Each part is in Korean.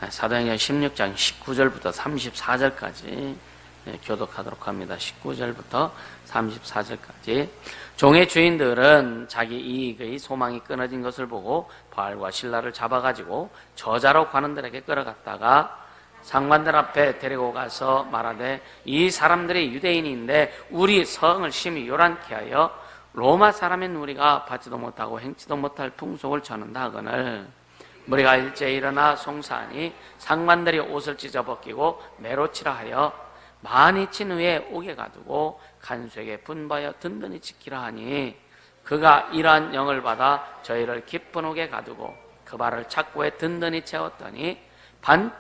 사도행전 16장 19절부터 34절까지 교독하도록 합니다. 19절부터 34절까지. 종의 주인들은 자기 이익의 소망이 끊어진 것을 보고 바울과 실라를 잡아가지고 저자로 관원들에게 끌어갔다가 상관들 앞에 데리고 가서 말하되, 이 사람들이 유대인인데 우리 성을 심히 요란케 하여 로마 사람인 우리가 받지도 못하고 행치도 못할 풍속을 전한다 하거늘, 무리가 일제히 일어나 송사하니 상관들이 옷을 찢어 벗기고 매로 치라 하여 많이 친 후에 옥에 가두고 간수에게 분부하여 든든히 지키라 하니, 그가 이러한 영을 받아 저희를 깊은 옥에 가두고 그 발을 착고에 든든히 채웠더니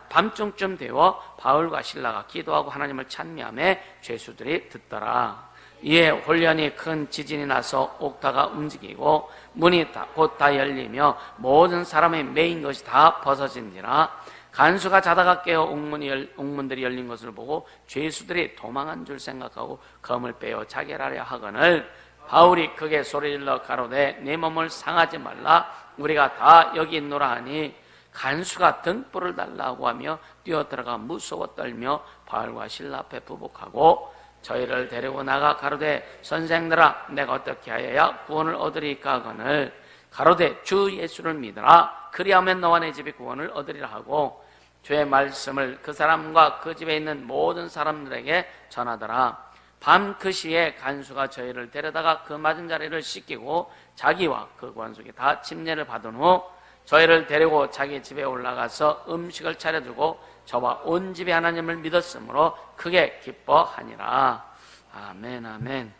밤중쯤 되어 바울과 실라가 기도하고 하나님을 찬미하며 죄수들이 듣더라. 이에 홀련히 큰 지진이 나서 옥타가 움직이고 문이 곧 다 열리며 모든 사람의 매인 것이 다 벗어진지라. 간수가 자다가 깨어 옥문들이 열린 것을 보고 죄수들이 도망한 줄 생각하고 검을 빼어 자결하려 하거늘, 바울이 크게 소리질러 가로되, 내 몸을 상하지 말라, 우리가 다 여기 있노라 하니, 간수가 등불을 달라고 하며 뛰어들어가 무서워 떨며 바울과 실라 앞에 부복하고 저희를 데리고 나가 가로되, 선생들아, 내가 어떻게 하여야 구원을 얻으리까 하거늘, 가로되 주 예수를 믿으라, 그리하면 너와 내 집이 구원을 얻으리라 하고 주의 말씀을 그 사람과 그 집에 있는 모든 사람들에게 전하더라. 밤 그 시에 간수가 저희를 데려다가 그 맞은 자리를 씻기고 자기와 그 관속에 다 침례를 받은 후 저희를 데리고 자기 집에 올라가서 음식을 차려주고 저와 온 집이 하나님을 믿었으므로 크게 기뻐하니라. 아멘, 아멘,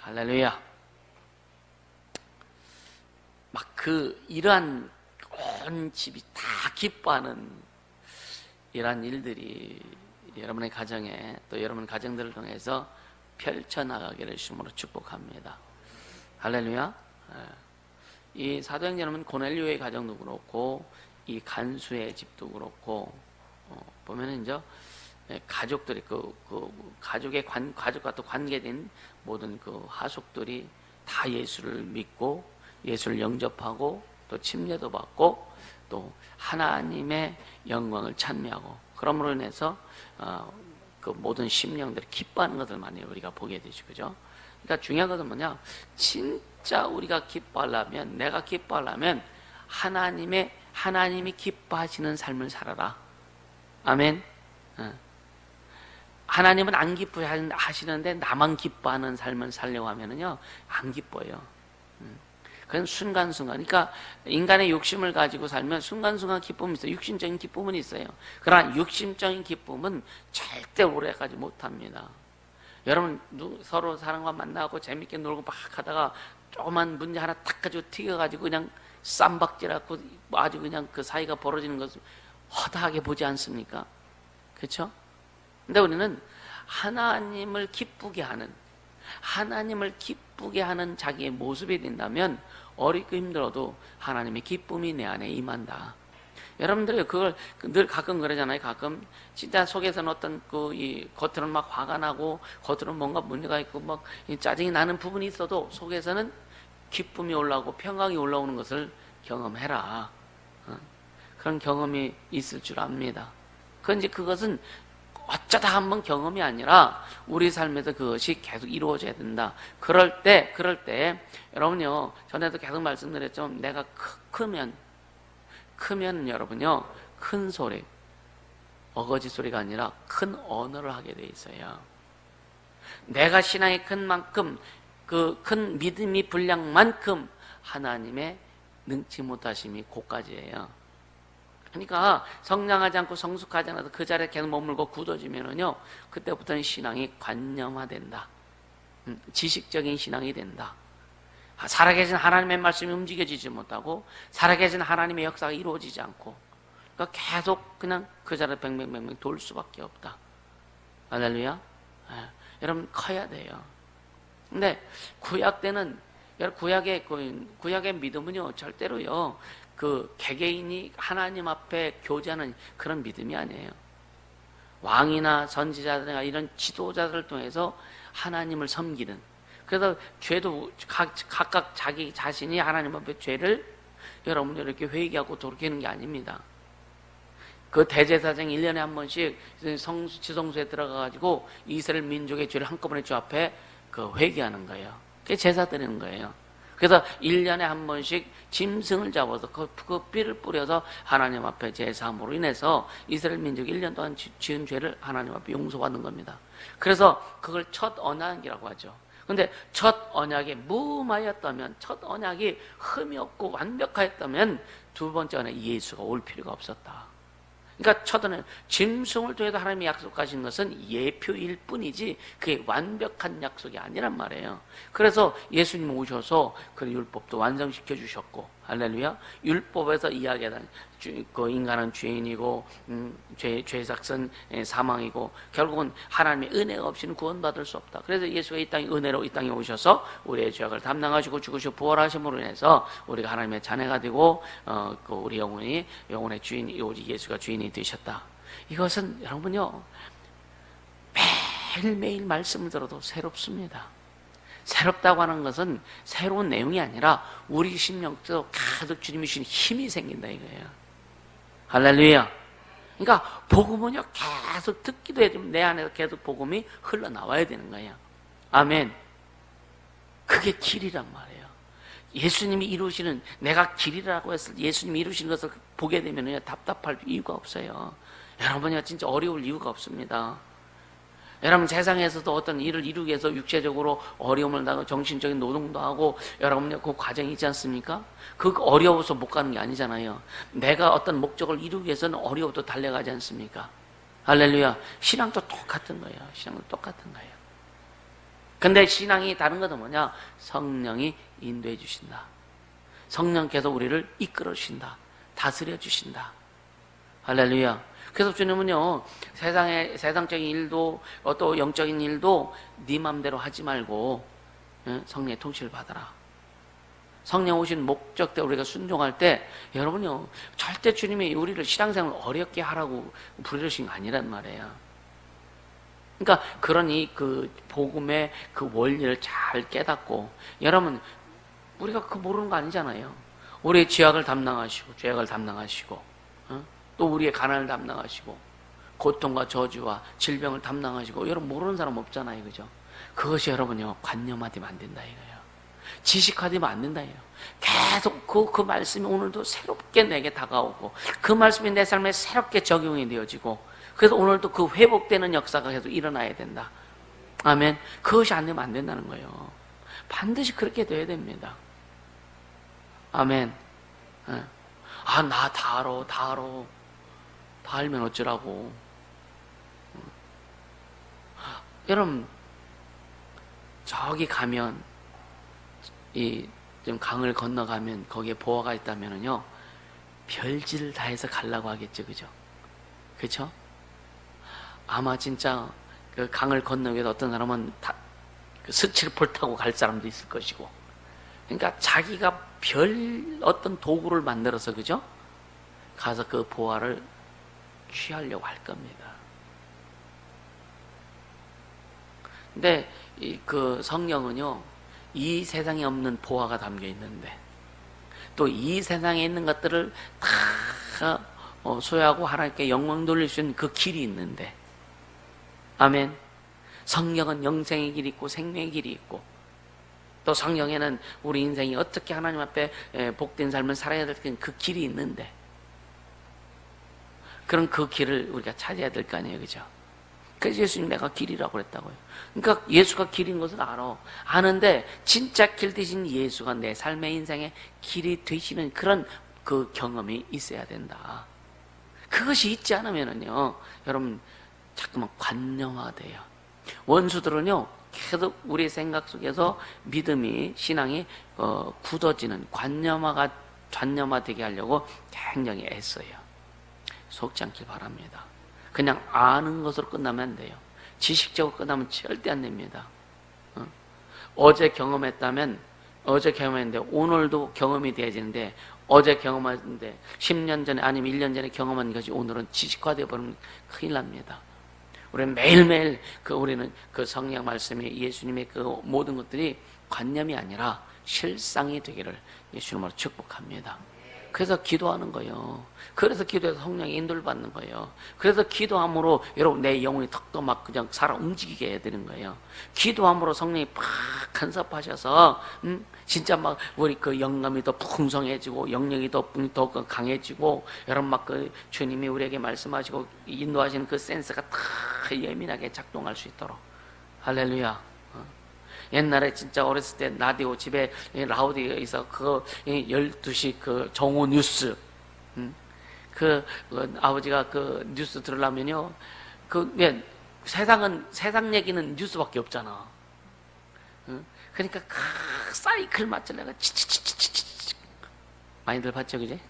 할렐루야. 막 이러한 온 집이 다 기뻐하는 이러한 일들이 여러분의 가정에, 또 여러분 가정들을 통해서 펼쳐나가기를 주님으로 축복합니다. 할렐루야. 이 사도행전은 고넬료의 가정도 그렇고 이 간수의 집도 그렇고 보면은 이제 가족들이 그 가족과 또 관계된 모든 그 하속들이 다 예수를 믿고 예수를 영접하고 또 침례도 받고 또 하나님의 영광을 찬미하고, 그러므로 인해서 그 모든 심령들이 기뻐하는 것을 많이 우리가 보게 되죠, 그죠? 그러니까 중요한 것은 뭐냐? 진짜 우리가 기뻐하려면, 내가 기뻐하려면 하나님이 기뻐하시는 삶을 살아라. 아멘. 하나님은 안 기뻐하시는데 나만 기뻐하는 삶을 살려고 하면은요, 안 기뻐요. 그건 순간순간. 그러니까 인간의 욕심을 가지고 살면 순간순간 기쁨이 있어요. 육신적인 기쁨은 있어요. 그러나 육신적인 기쁨은 절대 오래가지 못합니다. 여러분 서로 사람과 만나고 재밌게 놀고 막 하다가 조그만 문제 하나 탁 가지고 튀겨가지고 그냥 쌈박질하고 아주 그냥 그 사이가 벌어지는 것을 허다하게 보지 않습니까? 그렇죠? 근데 우리는 하나님을 기쁘게 하는 자기의 모습이 된다면 어렵고 힘들어도 하나님의 기쁨이 내 안에 임한다. 여러분들이 그걸 늘 가끔 그러잖아요. 가끔 진짜 속에서는 어떤 이 겉으로는 막 화가 나고 겉으로는 뭔가 문제가 있고 막 짜증이 나는 부분이 있어도 속에서는 기쁨이 올라오고 평강이 올라오는 것을 경험해라. 그런 경험이 있을 줄 압니다. 그런데 그것은 어쩌다 한번 경험이 아니라 우리 삶에서 그것이 계속 이루어져야 된다. 그럴 때 여러분요, 전에도 계속 말씀드렸죠. 내가 크면 여러분요, 큰 소리, 어거지 소리가 아니라 큰 언어를 하게 돼 있어요. 내가 신앙이 큰 만큼, 그 큰 믿음이 분량만큼 하나님의 능치 못하심이 고까지예요. 그러니까 성장하지 않고 성숙하지 않아서 그 자리에 계속 머물고 굳어지면은요, 그때부터는 신앙이 관념화된다. 지식적인 신앙이 된다. 살아계신 하나님의 말씀이 움직여지지 못하고 살아계신 하나님의 역사가 이루어지지 않고, 그러니까 계속 그냥 그 자리에 뱅뱅뱅뱅 돌 수밖에 없다. 할렐루야. 여러분 커야 돼요. 근데 구약 때는, 구약의 믿음은요, 절대로요, 그 개개인이 하나님 앞에 교제하는 그런 믿음이 아니에요. 왕이나 선지자들이나 이런 지도자들을 통해서 하나님을 섬기는, 그래서 죄도 각각 자기 자신이 하나님 앞에 죄를 여러분들 이렇게 회개하고 돌이키는 게 아닙니다. 그 대제사장이 1년에 한 번씩 지성소에 들어가가지고 이스라엘 민족의 죄를 한꺼번에 주 앞에 회개하는 거예요. 그게 제사 드리는 거예요. 그래서 1년에 한 번씩 짐승을 잡아서 그 삐를 뿌려서 하나님 앞에 제사함으로 인해서 이스라엘 민족이 1년 동안 지은 죄를 하나님 앞에 용서받는 겁니다. 그래서 그걸 첫 언약이라고 하죠. 근데 첫 언약이 무마였다면, 첫 언약이 흠이 없고 완벽하였다면 두 번째 언약 예수가 올 필요가 없었다. 그러니까 첫 언약, 짐승을 통해서 하나님이 약속하신 것은 예표일 뿐이지 그게 완벽한 약속이 아니란 말이에요. 그래서 예수님 오셔서 그 율법도 완성시켜 주셨고, 할렐루야. 율법에서 이야기하는 그 인간은 죄인이고 죄삭은 사망이고 결국은 하나님의 은혜가 없이는 구원받을 수 없다. 그래서 예수가 이 땅에 은혜로 이 땅에 오셔서 우리의 죄악을 담당하시고 죽으시고 부활하심으로 인해서 우리가 하나님의 자녀가 되고 그 우리 영혼의 주인이 오직 예수가 주인이 되셨다. 이것은 여러분요, 매일매일 말씀을 들어도 새롭습니다. 새롭다고 하는 것은 새로운 내용이 아니라 우리 심령도 계속 주님이 주신 힘이 생긴다 이거예요. 할렐루야. 그러니까 복음은요, 계속 듣기도 해야 되면 내 안에서 계속 복음이 흘러나와야 되는 거예요. 아멘. 그게 길이란 말이에요. 예수님이 이루시는, 내가 길이라고 했을 때 예수님이 이루시는 것을 보게 되면 답답할 이유가 없어요. 여러분이 진짜 어려울 이유가 없습니다. 여러분 세상에서도 어떤 일을 이루기 위해서 육체적으로 어려움을 당하고 정신적인 노동도 하고 여러분의 그 과정이 있지 않습니까? 그 어려워서 못 가는 게 아니잖아요. 내가 어떤 목적을 이루기 위해서는 어려워도 달려가지 않습니까? 할렐루야. 신앙도 똑같은 거예요. 신앙도 똑같은 거예요. 근데 신앙이 다른 것은 뭐냐? 성령이 인도해 주신다. 성령께서 우리를 이끌어 주신다. 다스려 주신다. 할렐루야. 그래서 주님은요, 세상적인 일도 또 영적인 일도 네 맘대로 하지 말고 성령의 통치를 받아라. 성령 오신 목적대로 우리가 순종할 때 여러분요, 절대 주님이 우리를 신앙생활을 어렵게 하라고 부르신 거 아니란 말이에요. 그러니까 그러니 그 복음의 그 원리를 잘 깨닫고, 여러분 우리가 그 모르는 거 아니잖아요. 우리의 죄악을 담당하시고 죄악을 담당하시고 또 우리의 가난을 담당하시고 고통과 저주와 질병을 담당하시고, 여러분 모르는 사람 없잖아요. 그죠? 그것이 여러분요, 관념화되면 안 된다 이거예요. 지식화되면 안 된다 이거예요. 계속 그 말씀이 오늘도 새롭게 내게 다가오고 그 말씀이 내 삶에 새롭게 적용이 되어지고, 그래서 오늘도 그 회복되는 역사가 계속 일어나야 된다. 아멘. 그것이 안 되면 안 된다는 거예요. 반드시 그렇게 돼야 됩니다. 아멘. 아, 나 다 알아. 다 알면 어쩌라고. 여러분, 저기 가면, 좀 강을 건너가면 거기에 보화가 있다면은요, 별짓을 다 해서 가려고 하겠죠. 그죠? 그쵸? 아마 진짜 그 강을 건너기 위해서 어떤 사람은 그 스치르폴 타고 갈 사람도 있을 것이고, 그러니까 자기가 별 어떤 도구를 만들어서, 그죠? 가서 그 보화를 취하려고 할 겁니다. 근데 그 성령은요, 이 세상에 없는 보화가 담겨 있는데 또 이 세상에 있는 것들을 다 소유하고 하나님께 영광 돌릴 수 있는 그 길이 있는데, 아멘. 성령은 영생의 길이 있고 생명의 길이 있고, 또 성령에는 우리 인생이 어떻게 하나님 앞에 복된 삶을 살아야 될 그 길이 있는데, 그럼 그 길을 우리가 찾아야 될 거 아니에요. 그죠? 그래서 예수님 내가 길이라고 그랬다고요. 그러니까 예수가 길인 것을 알아. 아는데 진짜 길 대신 예수가 내 삶의 인생의 길이 되시는 그런 그 경험이 있어야 된다. 그것이 있지 않으면은요, 여러분 자꾸만 관념화돼요. 원수들은요, 계속 우리 생각 속에서 믿음이, 신앙이 굳어지는 관념화되게 하려고 굉장히 애써요. 속지 않길 바랍니다. 그냥 아는 것으로 끝나면 안 돼요. 지식적으로 끝나면 절대 안 됩니다. 어제 경험했다면 어제 경험했는데 오늘도 경험이 되어지는데, 어제 경험했는데 10년 전에 아니면 1년 전에 경험한 것이 오늘은 지식화되어 버리면 큰일 납니다. 우리는 매일매일 우리는 그 성령 말씀이, 예수님의 그 모든 것들이 관념이 아니라 실상이 되기를 예수님으로 축복합니다. 그래서 기도하는 거예요. 그래서 기도해서 성령의 인도를 받는 거예요. 그래서 기도함으로 여러분 내 영혼이 턱도 막 그냥 살아 움직이게 해야 되는 거예요. 기도함으로 성령이 팍 간섭하셔서 진짜 막 우리 그 영감이 더 풍성해지고 영역이 더 강해지고 여러분 막 그 주님이 우리에게 말씀하시고 인도하시는 그 센스가 다 예민하게 작동할 수 있도록. 할렐루야. 옛날에 진짜 어렸을 때 라디오 집에 라디오에서 그 12시 그 정오 뉴스 그 아버지가 그 뉴스 들으려면요 세상 얘기는 뉴스밖에 없잖아. 그러니까 사이클 맞추려고 치치치치치치 많이들 봤죠, 그제?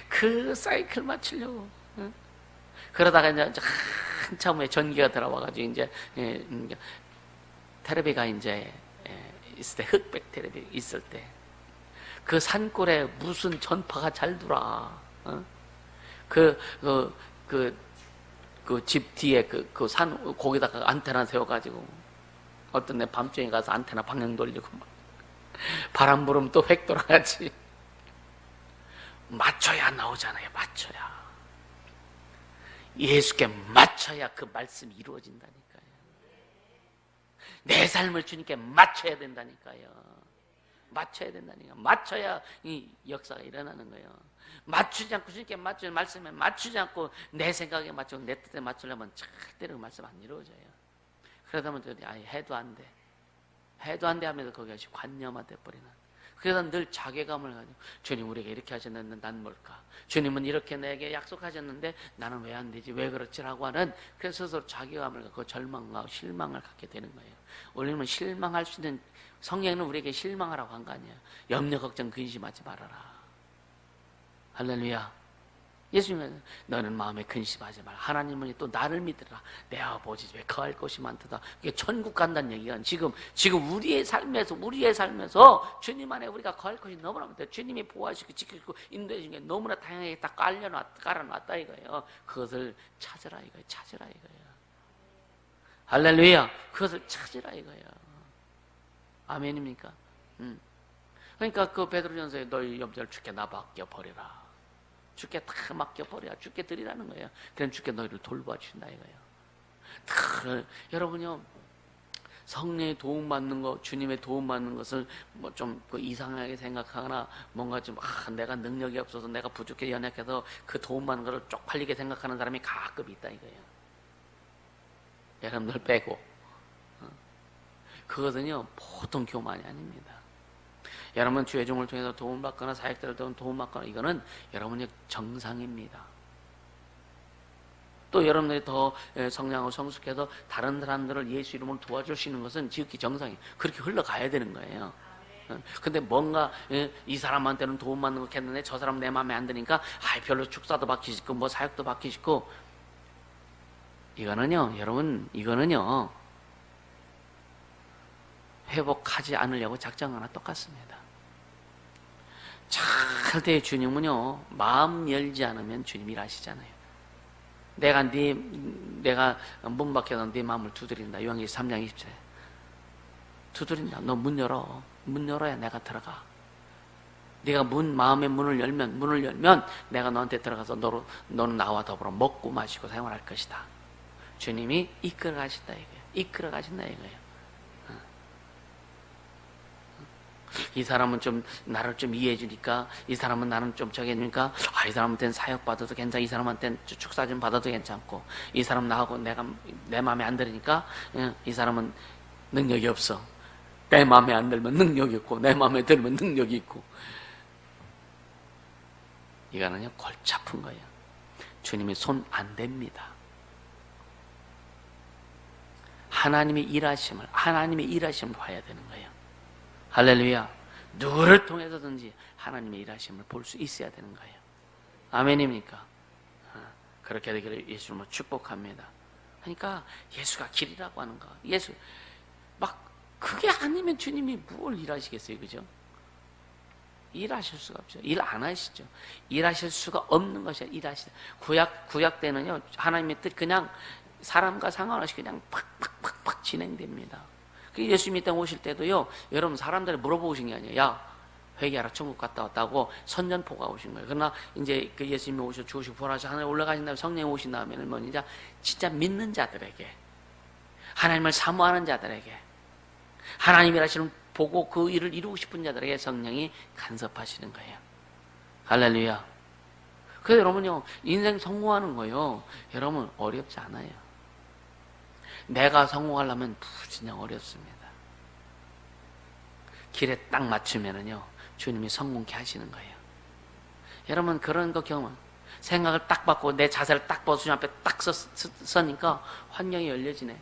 그 사이클 맞추려고. 그러다가 이제 한참 후에 전기가 들어와가지고 이제 텔레비가 이제 있을 때 흑백 텔레비 있을 때 그 산골에 무슨 전파가 잘 돌아. 그 집 뒤에 그 산 거기다가 안테나 세워가지고 어떤 내 밤중에 가서 안테나 방향 돌리고 막 바람 불으면 또 획 돌아가지. 맞춰야 나오잖아요. 맞춰야. 예수께 맞춰야 그 말씀이 이루어진다니까요. 내 삶을 주님께 맞춰야 된다니까요. 맞춰야 된다니까. 맞춰야 이 역사가 일어나는 거예요. 맞추지 않고 주님께 맞추는 말씀에 맞추지 않고 내 생각에 맞추고 내 뜻에 맞추려면 절대로 그 말씀 안 이루어져요. 그러다 보면 해도 안 돼. 해도 안 돼 하면서 거기가 관념화돼 버리는. 그래서 늘 자괴감을 가지고 주님 우리에게 이렇게 하셨는데 난 뭘까? 주님은 이렇게 내게 약속하셨는데 나는 왜 안 되지? 왜 그렇지라고 하는 그래서 스스로 자괴감을 갖고 절망과 실망을 갖게 되는 거예요. 우리는 실망할 수 있는 성령은 우리에게 실망하라고 한 거 아니에요. 염려 걱정 근심하지 말아라. 할렐루야. 예수님은 너는 마음에 근심하지 마라. 하나님은 또 나를 믿으라. 내 아버지 집에 거할 곳이 많도다. 이게 천국 간다는 얘기가 지금 우리의 삶에서 주님 안에 우리가 거할 곳이 너무나 많다. 주님이 보호하시고 지키시고 인도해 주신 게 너무나 다양하게 다 깔아놨다 이거예요. 그것을 찾으라 이거예요. 찾으라 이거예요. 할렐루야. 그것을 찾으라 이거예요. 아멘입니까? 그러니까 그 베드로전서에 너희 염려를 주께 나 맡겨 버리라. 주께 다 맡겨버려. 주께 드리라는 거예요. 그럼 주께 너희를 돌봐주신다 이거예요. 여러분요, 성령의 도움받는 거, 주님의 도움받는 것을 뭐 좀 이상하게 생각하거나 뭔가 좀 내가 능력이 없어서 내가 부족해 연약해서 그 도움받는 것을 쪽팔리게 생각하는 사람이 가끔 있다 이거예요. 여러분들 빼고. 그것은요 보통 교만이 아닙니다. 여러분 주의 종을 통해서 도움받거나 사역자를 통해서 도움받거나 이거는 여러분의 정상입니다. 또 여러분들이 더 성장하고 성숙해서 다른 사람들을 예수 이름으로 도와줄 수 있는 것은 지극히 정상이에요. 그렇게 흘러가야 되는 거예요. 근데 뭔가 이 사람한테는 도움받는 거 했는데 저 사람 내 마음에 안 드니까 별로 축사도 받기 싫고 뭐 사역도 받기 싫고 이거는요 여러분 이거는요 회복하지 않으려고 작정하나 똑같습니다. 절대 주님은요 마음 열지 않으면 주님이 일하시잖아요. 내가 문 밖에서 네 마음을 두드린다. 요한계시록 3장 20절에 두드린다. 너 문 열어. 문 열어야 내가 들어가. 네가 마음의 문을 열면 내가 너한테 들어가서 너는 나와 더불어 먹고 마시고 생활할 것이다. 주님이 이끌어 가신다 이거예요. 이끌어 가신다 이거예요. 이 사람은 좀 나를 좀 이해해 주니까 이 사람은 나는 좀 저기 해주니까 이 사람한테는 사역 받아도 괜찮고 이 사람한테는 축사 좀 받아도 괜찮고 이 사람 나하고 내 마음에 안 들으니까 이 사람은 능력이 없어. 내 마음에 안 들면 능력이 있고 내 마음에 들면 능력이 있고 이거는요 골치 아픈 거예요. 주님이 손 안 댑니다. 하나님의 일하심을 봐야 되는 거예요. 할렐루야. 누구를 통해서든지 하나님의 일하심을 볼 수 있어야 되는 거예요. 아멘입니까? 그렇게 되기를 예수님으로 축복합니다. 그러니까 예수가 길이라고 하는 거. 예수 막 그게 아니면 주님이 뭘 일하시겠어요, 그죠? 일하실 수가 없죠. 일 안 하시죠. 일하실 수가 없는 것이야. 일하시다. 구약 때는요 하나님의 뜻 그냥 사람과 상관없이 그냥 팍팍팍팍 진행됩니다. 예수님이 땅 오실 때도요, 여러분 사람들이 물어보신 게 아니에요. 야, 회개하라 천국 갔다 왔다고 선전포가 오신 거예요. 그러나 이제 그 예수님이 오셔 죽으시고 부활하셔 하늘에 올라가신 다음에 성령이 오신 다음에는 뭐냐, 진짜 믿는 자들에게, 하나님을 사모하는 자들에게, 하나님이라시는 보고 그 일을 이루고 싶은 자들에게 성령이 간섭하시는 거예요. 할렐루야. 그래서 여러분요, 인생 성공하는 거요, 여러분 어렵지 않아요. 내가 성공하려면 진짜 어렵습니다. 길에 딱 맞추면은요, 주님이 성공케 하시는 거예요. 여러분 그런 거 경험, 생각을 딱 바꾸고 내 자세를 딱 벗어 주님 앞에 딱 서니까 환경이 열려지네.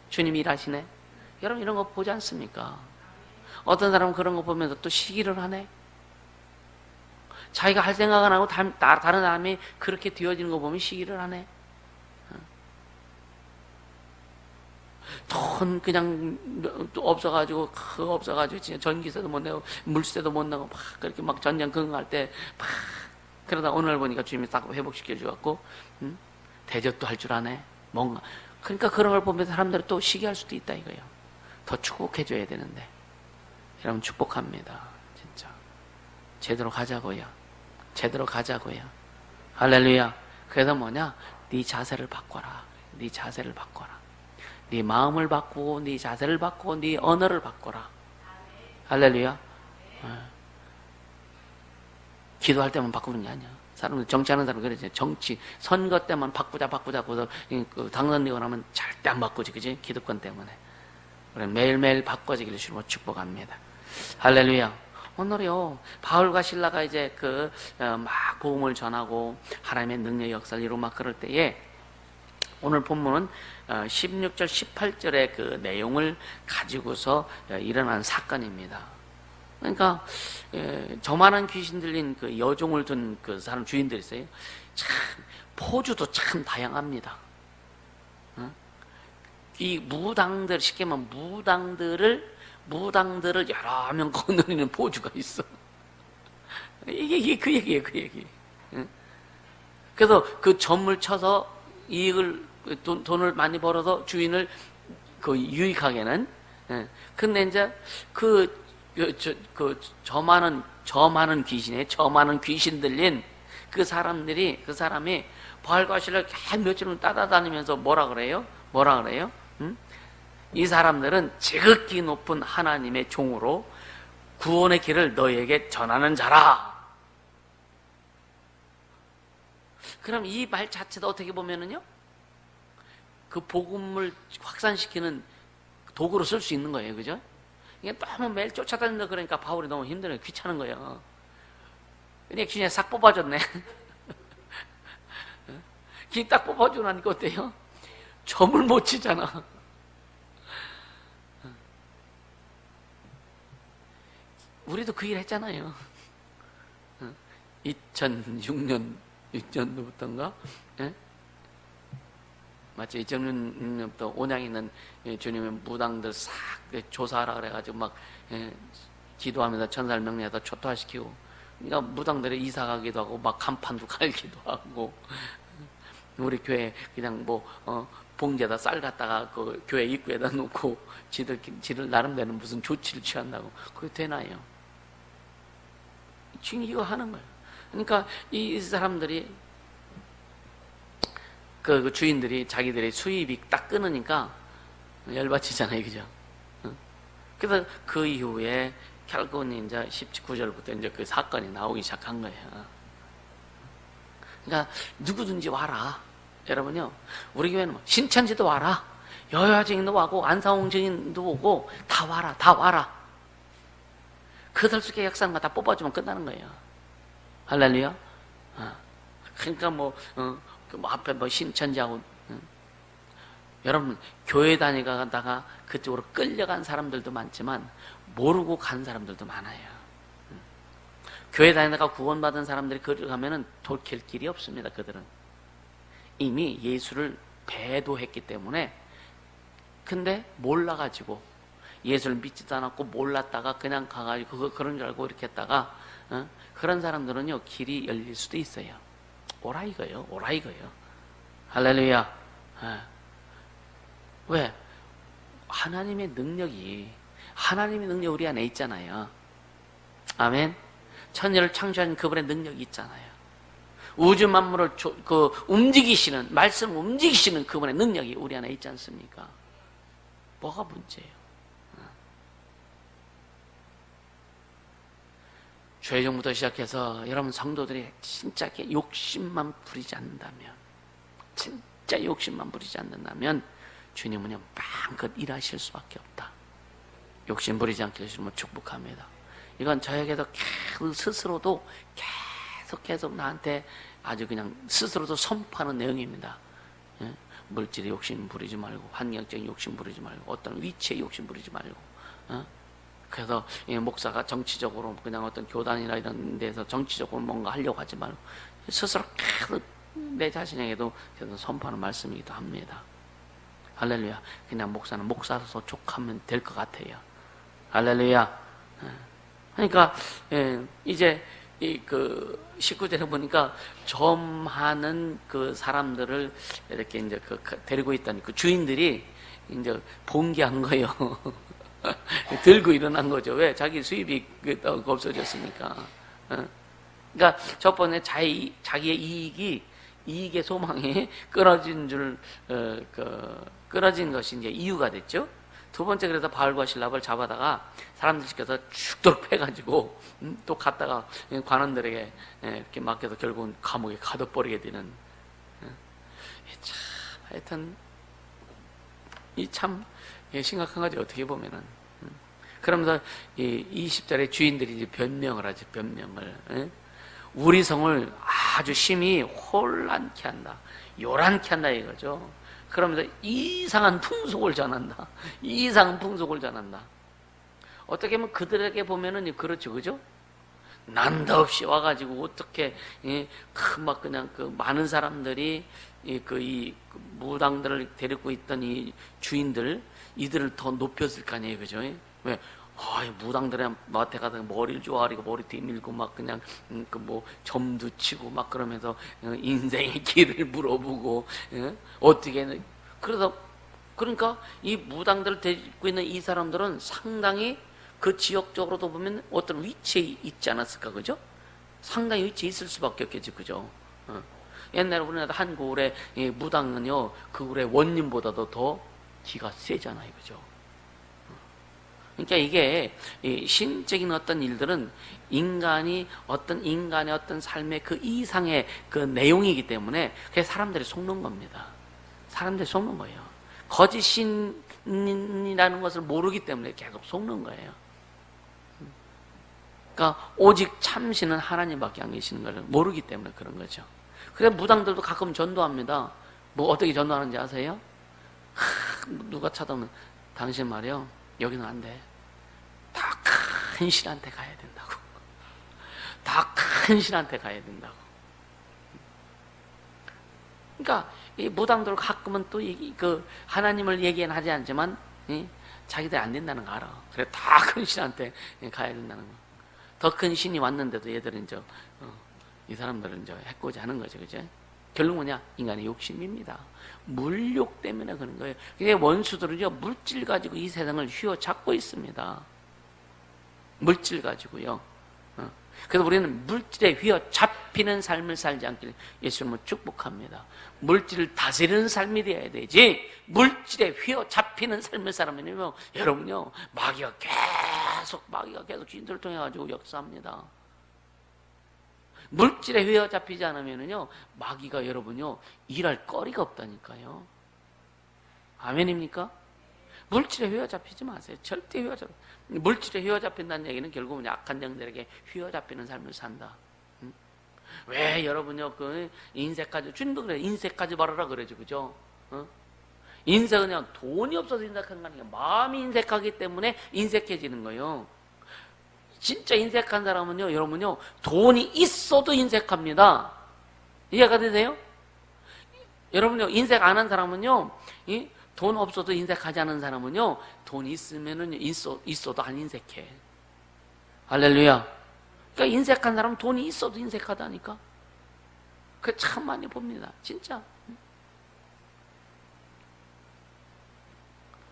주님이 일하시네. 여러분 이런 거 보지 않습니까? 어떤 사람은 그런 거 보면서 또 시기를 하네. 자기가 할 생각 안 하고 다른 사람이 그렇게 되어지는 거 보면 시기를 하네. 돈 그냥 없어가지고 진짜 전기세도 못 내고 물세도 못 내고 막 그렇게 막 전쟁 근거할 때 막 그러다 오늘 보니까 주님이 딱 회복시켜 주었고, 대접도 할 줄 아네. 뭔가 그러니까 그런 걸 보면서 사람들이 또 시기할 수도 있다 이거예요. 더 축복해 줘야 되는데. 여러분 축복합니다. 진짜 제대로 가자고요. 제대로 가자고요. 할렐루야. 그래서 뭐냐, 네 자세를 바꿔라. 네 자세를 바꿔라. 네 마음을 바꾸고 네 자세를 바꾸고 네 언어를 바꿔라. 할렐루야. 기도할 때만 바꾸는 게 아니야. 사람들 정치하는 사람 그러지. 정치 선거 때만 바꾸자 그래서 당선되고 나면 절대 안 바꾸지, 그지? 기득권 때문에. 우리 매일매일 바꿔지기를 주로 축복합니다. 할렐루야. 오늘요, 바울과 실라가 이제 막 복음을 전하고 하나님의 능력의 역사를 이루고 막 그럴 때에, 오늘 본문은 16절, 18절의 그 내용을 가지고서 일어난 사건입니다. 그러니까 저만한 귀신 들린 그 여종을 둔 그 사람 주인들이 있어요. 참 포주도 참 다양합니다. 이 무당들, 쉽게 말하면 무당들을 여러 명 거느리는 포주가 있어. 이게 그 얘기예요, 그 얘기. 그래서 그 점을 쳐서 돈을 많이 벌어서 주인을 유익하게는. 근데 이제 저 많은 귀신 들린 그 사람이 바알과 실라를 며칠을 따라다니면서 뭐라 그래요? 이 사람들은 지극히 높은 하나님의 종으로 구원의 길을 너희에게 전하는 자라. 그럼 이 말 자체도 어떻게 보면은요, 그 복음을 확산시키는 도구로 쓸 수 있는 거예요, 그죠? 이게 너무 매일 쫓아다닌다 그러니까 바울이 너무 힘들어요. 귀찮은 거예요. 그냥 그냥 싹 뽑아줬네. 기 딱 뽑아주고 나니까 어때요? 점을 못 치잖아. 우리도 그 일 했잖아요. 2006년도부터인가? 맞죠? 2006년부터 온양에 있는 주님의 무당들 싹 조사하라 그래가지고 막 기도하면서 천사를 명령해서 초토화시키고, 그러니까 무당들이 이사 가기도 하고 막 간판도 갈기도 하고, 우리 교회 그냥 봉지에다 쌀 갖다가 그 교회 입구에다 놓고 지들 나름대로 무슨 조치를 취한다고. 그게 되나요? 지금 이거 하는 거예요. 그러니까 이 사람들이 그 주인들이 자기들의 수입이 딱 끊으니까 열받치잖아요, 그죠? 그래서 그 이후에 결국은 이제 19절부터 이제 그 사건이 나오기 시작한 거예요. 그러니까 누구든지 와라. 여러분요, 우리 교회는 신천지도 와라, 여호와 증인도 와고 안상홍 증인도 오고 다 와라. 그들 속에 역사는 다 뽑아주면 끝나는 거예요. 할렐루야. 그러니까 앞에 신천지하고, 여러분 교회 다니다가 그쪽으로 끌려간 사람들도 많지만 모르고 간 사람들도 많아요. 교회 다니다가 구원받은 사람들이 거기 가면은 돌킬 길이 없습니다. 그들은 이미 예수를 배도했기 때문에. 근데 몰라가지고 예수를 믿지도 않았고 몰랐다가 그냥 가가지고 그런 줄 알고 이렇게 했다가 그런 사람들은요, 길이 열릴 수도 있어요. 오라 이거요. 할렐루야. 왜? 하나님의 능력이 우리 안에 있잖아요. 아멘. 천지를 창조한 그분의 능력이 있잖아요. 우주 만물을 움직이시는, 말씀 움직이시는 그분의 능력이 우리 안에 있지 않습니까? 뭐가 문제예요? 죄종부터 시작해서 여러분 성도들이 진짜 욕심만 부리지 않는다면, 진짜 욕심만 부리지 않는다면 주님은요 마음껏 일하실 수밖에 없다. 욕심 부리지 않게 해주시면 축복합니다. 이건 저에게도 계속 스스로도 계속 나한테 아주 그냥 스스로도 선포하는 내용입니다. 예? 물질에 욕심 부리지 말고, 환경적인 욕심 부리지 말고, 어떤 위치에 욕심 부리지 말고. 그래서 목사가 정치적으로 그냥 어떤 교단이나 이런 데서 정치적으로 뭔가 하려고 하지 말고 스스로 계속 내 자신에게도 계속 선포하는 말씀이기도 합니다. 할렐루야. 그냥 목사는 목사로서 족하면 될 것 같아요. 할렐루야. 그러니까 이제 그 19절에 보니까 점하는 그 사람들을 이렇게 이제 데리고 있던 그 주인들이 이제 봉기한 거예요. 들고 일어난 거죠. 왜? 자기 수입이 없어졌으니까. 그러니까 첫 번째 자기의 이익의 소망이 끊어진 끊어진 것이 이제 이유가 됐죠. 두 번째, 그래서 바울과 실랍을 잡아다가 사람들 시켜서 죽도록 패가지고 또 갔다가 관원들에게 이렇게 맡겨서 결국은 감옥에 가둬버리게 되는. 참 하여튼 참 심각한 거지, 어떻게 보면은. 그러면서 이 20절에 주인들이 이제 변명을 하죠. 변명을. 우리 성을 아주 심히 혼란케 한다, 요란케 한다 이거죠. 그러면서 이상한 풍속을 전한다. 이상한 풍속을 전한다. 어떻게 보면 그들에게 보면은 그렇죠, 그죠? 난데없이 와가지고 어떻게 막 그냥 그 많은 사람들이 이 무당들을 데리고 있던 이 주인들, 이들을 더 높였을 거 아니에요, 그죠? 왜? 무당들한테 가서 머리를 조아리고 머리 뒤밀고 막 그냥 뭐 점도 치고 막 그러면서 인생의 길을 물어보고 어떻게 그러니까 이 무당들을 데리고 있는 이 사람들은 상당히 그 지역적으로도 보면 어떤 위치에 있지 않았을까, 그죠? 상당히 위치에 있을 수밖에 없겠지, 그죠? 옛날에 우리나라 한 고을의 무당은요, 그 고을의 원님보다도 더 기가 세잖아요, 그죠? 그러니까 이게 신적인 어떤 일들은 인간의 어떤 삶의 그 이상의 그 내용이기 때문에 그게 사람들이 속는 겁니다. 사람들이 속는 거예요. 거짓 신이라는 것을 모르기 때문에 계속 속는 거예요. 그러니까 오직 참신은 하나님밖에 안 계시는 걸 모르기 때문에 그런 거죠. 그래서 무당들도 가끔 전도합니다. 뭐 어떻게 전도하는지 아세요? 누가 찾아오면 당신 말이요, 여기는 안 돼. 다 큰 신한테 가야 된다고. 다 큰 신한테 가야 된다고. 그러니까 이 무당들 가끔은 또 그 하나님을 얘기는 하지 않지만 자기들 안 된다는 거 알아. 그래 다 큰 신한테 가야 된다는 거. 더 큰 신이 왔는데도 얘들은 이 사람들은 해코지 하는 거죠, 그죠? 결국 뭐냐? 인간의 욕심입니다. 물욕 때문에 그런 거예요. 그러니까 원수들은요, 물질 가지고 이 세상을 휘어잡고 있습니다. 물질 가지고요. 그래서 우리는 물질에 휘어잡히는 삶을 살지 않기를 예수님은 축복합니다. 물질을 다스리는 삶이 되어야 되지, 물질에 휘어잡히는 삶을 살면요, 여러분요, 마귀가 계속 주인들을 통해 가지고 역사합니다. 물질에 휘어잡히지 않으면요, 마귀가 여러분요, 일할 거리가 없다니까요. 아멘입니까? 물질에 휘어잡히지 마세요. 절대 물질에 휘어잡힌다는 얘기는 결국은 약한 영들에게 휘어잡히는 삶을 산다. 왜 여러분요, 그 인색하지, 주님도 그래, 인색하지 말아라 그러죠, 그죠? 인색은 그냥 돈이 없어서 인색한 거 아니에요. 마음이 인색하기 때문에 인색해지는 거예요. 진짜 인색한 사람은요, 여러분요, 돈이 있어도 인색합니다. 이해가 되세요? 여러분요, 인색 안 한 사람은요, 돈 없어도 인색하지 않은 사람은요, 돈 있으면은 있어도 안 인색해. 할렐루야. 그러니까 인색한 사람은 돈이 있어도 인색하다니까. 그 참 많이 봅니다, 진짜.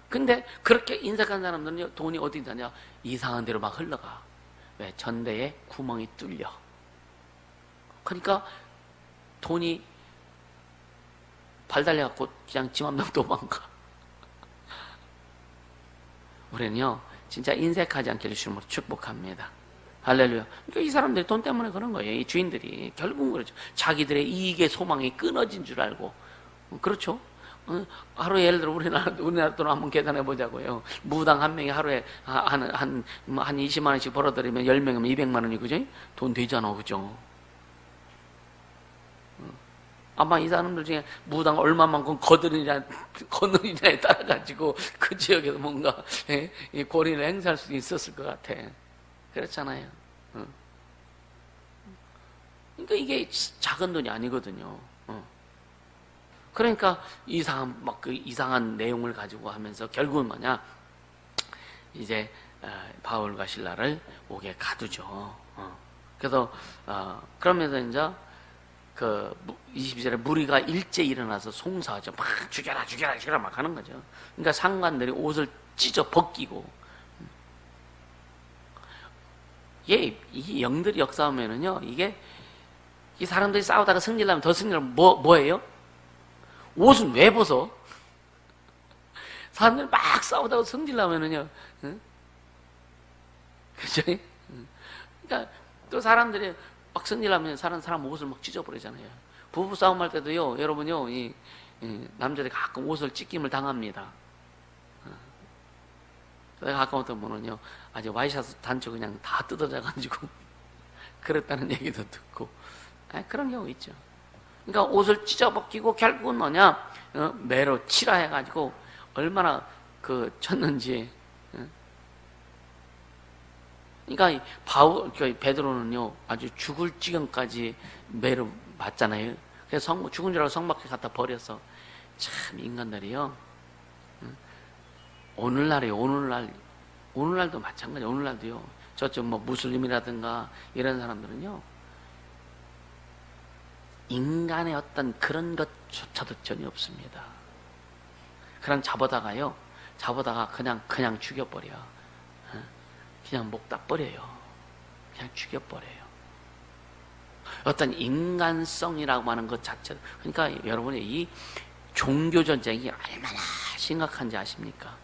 근데 그렇게 인색한 사람들은요, 돈이 어디 있느냐, 이상한 데로 막 흘러가. 왜? 전대에 구멍이 뚫려. 그러니까 돈이 발 달려갖고 그냥 지 맘대로 도망가. 우리는요, 진짜 인색하지 않게 해주심으로 축복합니다. 할렐루야. 그러니까 이 사람들이 돈 때문에 그런 거예요. 이 주인들이. 결국은 그렇죠. 자기들의 이익의 소망이 끊어진 줄 알고. 그렇죠? 하루에 예를 들어 우리나라 돈 한번 계산해 보자고요. 무당 한 명이 하루에 한 20만 원씩 벌어들이면 10명이면 200만 원이 그죠? 돈 되잖아. 그죠? 아마 이 사람들 중에 무당 얼마만큼 거느리냐에 따라 가지고 그 지역에서 뭔가 권위를 행사할 수 있었을 것 같아. 그렇잖아요. 그러니까 이게 작은 돈이 아니거든요. 그러니까 이상한 내용을 가지고 하면서 결국은 뭐냐? 이제 바울과 신라를 옥에 가두죠. 그래서 그러면서 이제 그 22절에 무리가 일제 일어나서 송사하죠. 막 죽여라 막 하는 거죠. 그러니까 상관들이 옷을 찢어 벗기고. 이 영들이 역사하면은요, 이게 이 사람들이 싸우다가 승리하면 더 승리하면 뭐예요? 옷은 왜 벗어? 사람들이 막 싸우다가 승리하면은요, 그죠? 그러니까 또 사람들이 막 승리하면 사람 옷을 막 찢어버리잖아요. 부부 싸움할 때도요, 여러분요, 남자들이 가끔 옷을 찢김을 당합니다. 내가 가끔 어떤 분은요, 아주 와이셔츠 단추 그냥 다 뜯어져가지고 그랬다는 얘기도 듣고, 그런 경우 있죠. 그러니까 옷을 찢어벗기고 결국은 뭐냐, 매로 칠하해가지고 얼마나 쳤는지. 그러니까 베드로는요, 아주 죽을 지경까지 매로 맞잖아요. 그래서 죽은 줄 알고 성막에 갖다 버려서. 참 인간들이요, 오늘날도 마찬가지예요. 오늘날도요, 저쪽 무슬림이라든가 이런 사람들은요, 인간의 어떤 그런 것조차도 전혀 없습니다. 그냥 잡아다가 그냥 죽여버려. 그냥 목 다 버려요. 그냥 죽여버려요. 어떤 인간성이라고 하는 것 자체도. 그러니까 여러분이 이 종교 전쟁이 얼마나 심각한지 아십니까?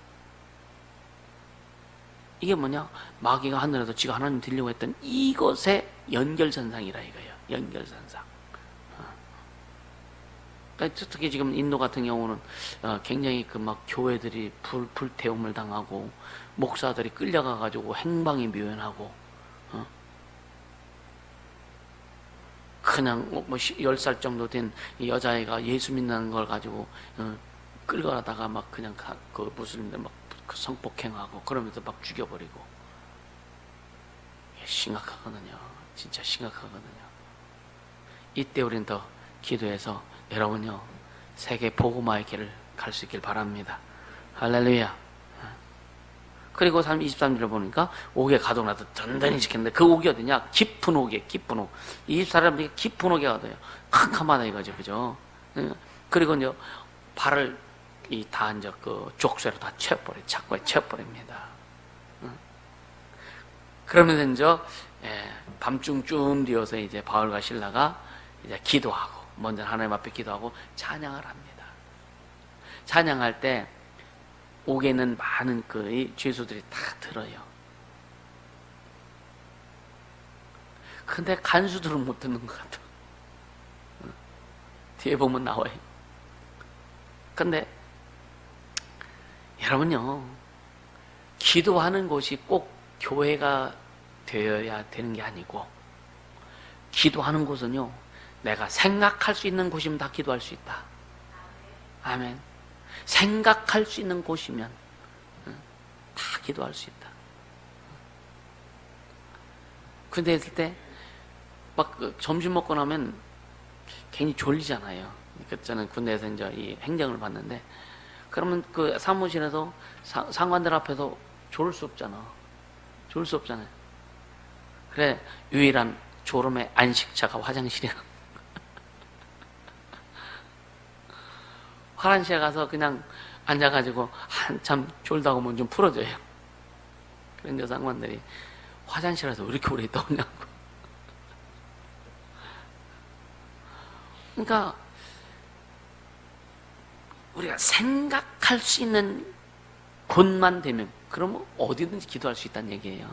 이게 뭐냐? 마귀가 하늘에서 지가 하나님 드리려고 했던 이것의 연결선상이라 이거예요. 연결선상. 그러니까 특히 지금 인도 같은 경우는 굉장히 교회들이 불태움을 당하고 목사들이 끌려가가지고 행방이 묘연하고, 그냥 10살 정도 된 여자애가 예수 믿는 걸 가지고 끌려가다가 막 그냥 그 무슬림들 막 성폭행하고 그러면서 막 죽여버리고. 심각하거든요. 진짜 심각하거든요. 이때 우리는 더 기도해서 여러분요, 세계 복음화의 길을 갈 수 있길 바랍니다. 할렐루야. 그리고 23절을 보니까 옥에 가둬놔도 든든히 지켰는데 그 옥이 어디냐? 깊은 옥이에요. 깊은 옥. 이 사람들이 깊은 옥에 가둬요. 캄캄하다 이거죠. 그죠? 그리고 이제 발을 다 이제 족쇄로 다 채워버려요. 착고에 채워버립니다. 그러면서 이제 밤중쯤 되어서 이제 바울과 신라가 이제 기도하고, 먼저 하나님 앞에 기도하고 찬양을 합니다. 찬양할 때 옥에 있는 많은 죄수들이 다 들어요. 근데 간수들은 못 듣는 것 같아. 뒤에 보면 나와요. 근데 여러분요, 기도하는 곳이 꼭 교회가 되어야 되는 게 아니고, 기도하는 곳은요, 내가 생각할 수 있는 곳이면 다 기도할 수 있다. 아멘. 생각할 수 있는 곳이면 다 기도할 수 있다. 군대 있을 때 막 점심 먹고 나면 괜히 졸리잖아요. 저는 군대에서 이제 이 행정을 받는데, 그러면 그 사무실에서 상관들 앞에서 졸을 수 없잖아. 졸을 수 없잖아요. 그래, 유일한 졸음의 안식처가 화장실이야. 화장실에 가서 그냥 앉아가지고 한참 졸다가 뭐 좀 풀어줘요. 그런 저 상관들이 화장실에서 왜 이렇게 오래 있다 오냐고. 그러니까 우리가 생각할 수 있는 곳만 되면 그러면 어디든지 기도할 수 있다는 얘기예요.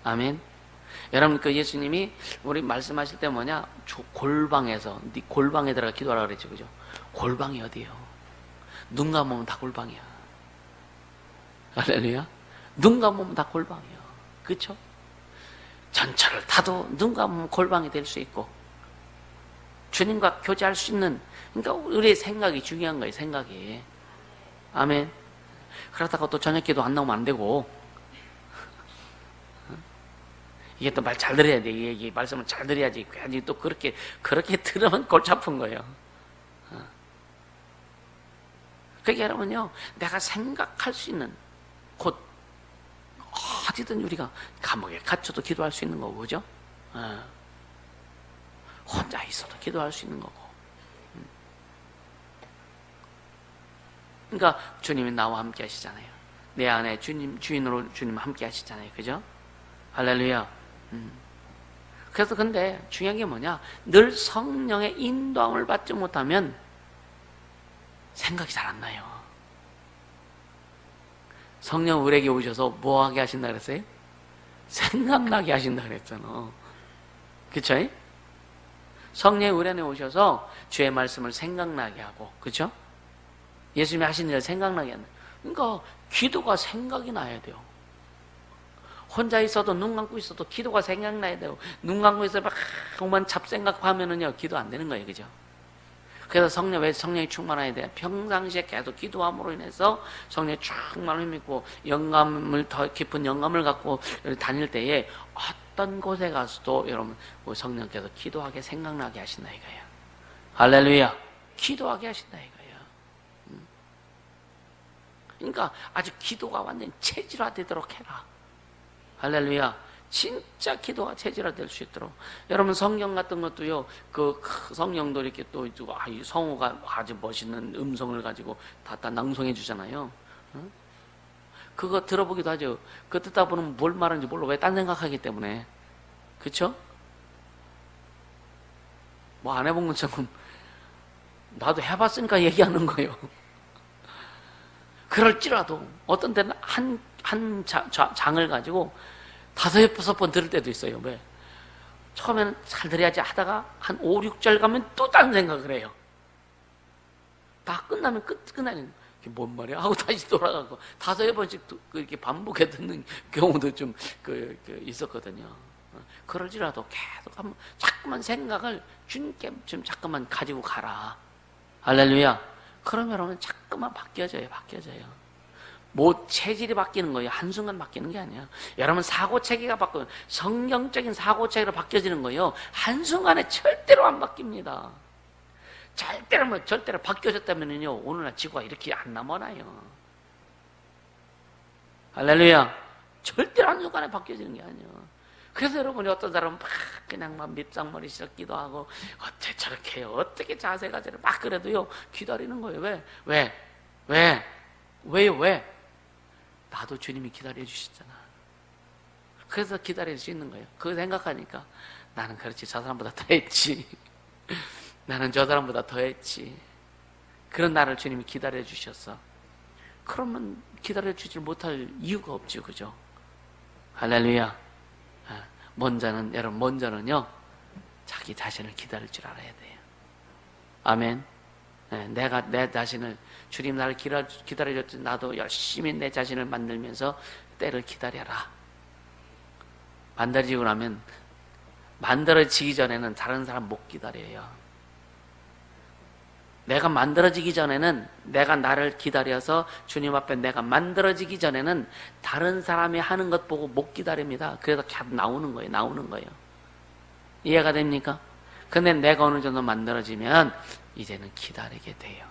아멘. 여러분, 그 예수님이 우리 말씀하실 때 뭐냐? 골방에서, 네 골방에 들어가 기도하라 그랬죠, 그죠? 골방이 어디예요? 눈 감으면 다 골방이야. 할렐루야. 눈 감으면 다 골방이야. 그쵸? 전철을 타도 눈 감으면 골방이 될 수 있고, 주님과 교제할 수 있는, 그러니까 우리의 생각이 중요한 거예요, 생각이. 아멘. 그러다가 또 저녁 기도 안 나오면 안 되고, 이게 또 말 잘 들어야 돼. 이게 말씀을 잘 들어야지. 괜히 또 그렇게 들으면 골치 아픈 거예요. 그러니까 여러분요, 내가 생각할 수 있는 곳, 어디든 우리가 감옥에 갇혀도 기도할 수 있는 거고, 그죠? 혼자 있어도 기도할 수 있는 거고. 그러니까 주님이 나와 함께 하시잖아요. 내 안에 주인으로 주님 함께 하시잖아요. 그죠? 할렐루야. 그래서 근데 중요한 게 뭐냐? 늘 성령의 인도함을 받지 못하면 생각이 잘 안 나요. 성령 우리에게 오셔서 뭐 하게 하신다 그랬어요? 생각나게 하신다 그랬잖아. 그쵸? 성령이 우리 안에 오셔서 주의 말씀을 생각나게 하고, 그쵸? 예수님이 하신 일을 생각나게 한다. 그러니까 기도가 생각이 나야 돼요. 혼자 있어도 눈 감고 있어도 기도가 생각나야 되고, 눈 감고 있어도 막만 잡생각하면은요 기도 안 되는 거예요, 그죠? 그래서 왜 성령이 충만해야 돼? 평상시에 계속 기도함으로 인해서 성령이 충만을 힘입고 더 깊은 영감을 갖고 다닐 때에 어떤 곳에 가서도 여러분 성령께서 기도하게 생각나게 하신다 이거예요. 할렐루야. 기도하게 하신다 이거예요. 그러니까 아주 기도가 완전히 체질화되도록 해라. 할렐루야. 진짜 기도가 체질화될 수 있도록. 여러분 성경 같은 것도요, 그 성령도 이렇게 또 이 성우가 아주 멋있는 음성을 가지고 다 낭송해 주잖아요. 그거 들어보기도 하죠. 그거 듣다 보면 뭘 말하는지 몰라. 왜 딴 생각하기 때문에. 그쵸? 뭐 안 해본 것처럼 나도 해봤으니까 얘기하는 거예요. 그럴지라도 어떤 때는 한 장을 가지고 5-6번 들을 때도 있어요. 왜? 처음에는 잘 들어야지 하다가 한 5-6절 가면 또 딴 생각을 해요. 다 끝나면 끝나는 이게 뭔 말이야? 하고 다시 돌아가고 5-6번씩 이렇게 반복해 듣는 경우도 좀 있었거든요. 그럴지라도 계속 한번 자꾸만 생각을 주님께 좀 자꾸만 가지고 가라. 할렐루야. 그러면 여러분 자꾸만 바뀌어져요. 뭐 체질이 바뀌는 거예요. 한순간 바뀌는 게 아니야. 여러분 사고체계가 바뀌어요. 성경적인 사고체계로 바뀌어지는 거예요. 한순간에 절대로 안 바뀝니다. 절대로 바뀌어졌다면요 오늘날 지구가 이렇게 안 남아나요. 할렐루야. 절대로 한순간에 바뀌어지는 게 아니에요. 그래서 여러분이 어떤 사람은 그냥 밉상머리 씻기도 하고 어떻게 저렇게 해요? 어떻게 자세가 저래? 막 그래도요 기다리는 거예요. 왜? 나도 주님이 기다려 주셨잖아. 그래서 기다릴 수 있는 거예요. 그거 생각하니까 나는 그렇지 저 사람보다 더 했지. 나는 저 사람보다 더 했지. 그런 나를 주님이 기다려 주셨어. 그러면 기다려 주질 못할 이유가 없죠. 그죠? 할렐루야. 먼저는요 자기 자신을 기다릴 줄 알아야 돼요. 아멘. 내가 내 자신을 주님 나를 기다려줬지 나도 열심히 내 자신을 만들면서 때를 기다려라. 만들어지고 나면 만들어지기 전에는 다른 사람 못 기다려요. 내가 만들어지기 전에는 내가 나를 기다려서 주님 앞에 내가 만들어지기 전에는 다른 사람이 하는 것 보고 못 기다립니다. 그래서 계속 나오는 거예요. 이해가 됩니까? 근데 내가 어느 정도 만들어지면 이제는 기다리게 돼요.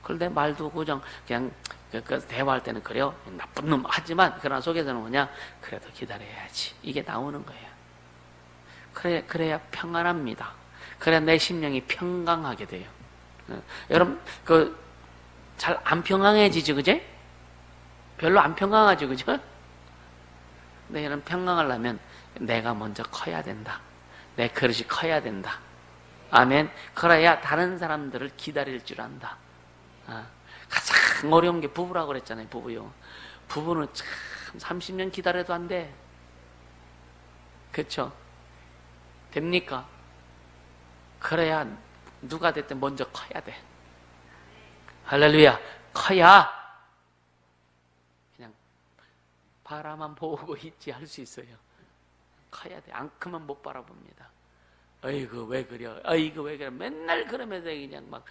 그런데 말도 그냥 그 대화할 때는 그래요. 나쁜 놈 하지만 그러나 속에서는 뭐냐? 그래도 기다려야지. 이게 나오는 거예요. 그래야 평안합니다. 그래야 내 심령이 평강하게 돼요. 여러분 잘 안 평강해지죠, 그제? 별로 안 평강하죠, 그죠? 너희는 평강하려면 내가 먼저 커야 된다. 내 그릇이 커야 된다. 아멘. 그래야 다른 사람들을 기다릴 줄 안다. 가장 어려운 게 부부라고 그랬잖아요. 부부요. 부부는 참 30년 기다려도 안 돼. 그렇죠? 됩니까? 그래야 누가 됐든 먼저 커야 돼. 할렐루야. 커야 그냥 바라만 보고 있지 할 수 있어요. 커야 돼. 안 크면 못 바라봅니다. 어이구 왜 그래? 어이구 왜 그래? 맨날 그러면서 그냥 막